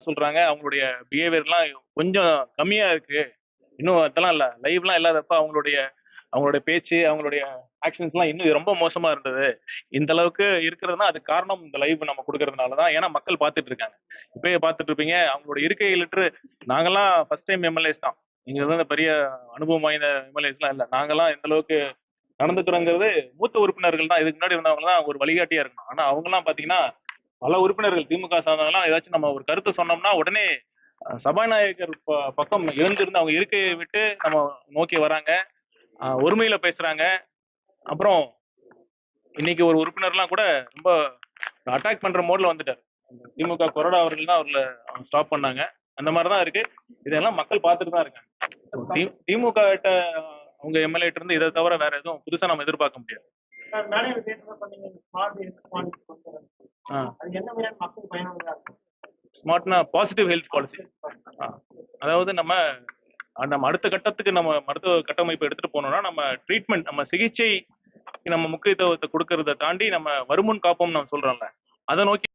சொல்றாங்க அவங்களுடைய பிஹேவியர்லாம் கொஞ்சம் கம்மியா இருக்கு. இன்னும் அதெல்லாம் இல்ல. லைவ்லாம் இல்லாதப்ப அவங்களுடைய பேச்சு, அவங்களுடைய ஆக்ஷன்ஸ்லாம் இன்னும் ரொம்ப மோசமா இருந்தது. இந்த அளவுக்கு இருக்கிறதுனா அதுக்கு காரணம் இந்த லைவ் நம்ம குடுக்கறதுனால தான். ஏன்னா மக்கள் பார்த்துட்டு இருக்காங்க. இப்பயே பார்த்துட்டு இருப்பீங்க. அவங்களோட இருக்கை லிட்டரு நாங்கலாம் ஃபர்ஸ்ட் டைம் எம்எல்ஏஸ் தான். இங்க வந்து பெரிய அனுபவம் வாய்ந்த எம்எல்ஏஸ்லாம் இல்ல. நாங்கலாம் எந்த அளவுக்கு நடந்துக்கிறோங்கிறது மூத்த உறுப்பினர்கள் தான். இதுக்கு முன்னாடி இருந்தவங்க தான் ஒரு வழிகாட்டியா இருக்கணும். ஆனா அவங்கலாம் பார்த்தீங்கன்னா, பல உறுப்பினர்கள் திமுக சார்ந்தவங்கலாம் ஏதாச்சும் நம்ம ஒரு கருத்து சொன்னோம்னா உடனே சபாநாயகர் பக்கம் எழுந்திருந்து அவங்க இருக்கையை விட்டு நம்ம நோக்கி வராங்க. ஒருமையில பேசுறாங்க. அப்புறம் இன்னைக்கு ஒரு உறுப்பினர்லாம் கூட ரொம்ப அட்டாக் பண்ற மோட்ல வந்துட்டாரு. திமுக கொறடா அவர்கள் தான் அவர்ல ஸ்டாப் பண்ணாங்க. அந்த மாதிரி தான் இருக்கு. இதெல்லாம் மக்கள் பார்த்துட்டு தான் இருக்காங்க. திமுக கிட்ட அவங்க எம்எல்ஏ இருந்து இதை தவிர வேற எதுவும் புதுசா நம்ம எதிர்பார்க்க முடியாது. ஸ்மார்ட்னா பாசிட்டிவ் ஹெல்த் பாலிசி. அதாவது நம்ம அடுத்த கட்டத்துக்கு நம்ம மருத்துவ கட்டமைப்பு எடுத்துட்டு போனோம்னா நம்ம ட்ரீட்மெண்ட் நம்ம சிகிச்சை நம்ம முக்கியத்துவத்தை கொடுக்கறத தாண்டி நம்ம வருமுன் காப்போம் நம்ம சொல்றோம்ல அதை நோக்கி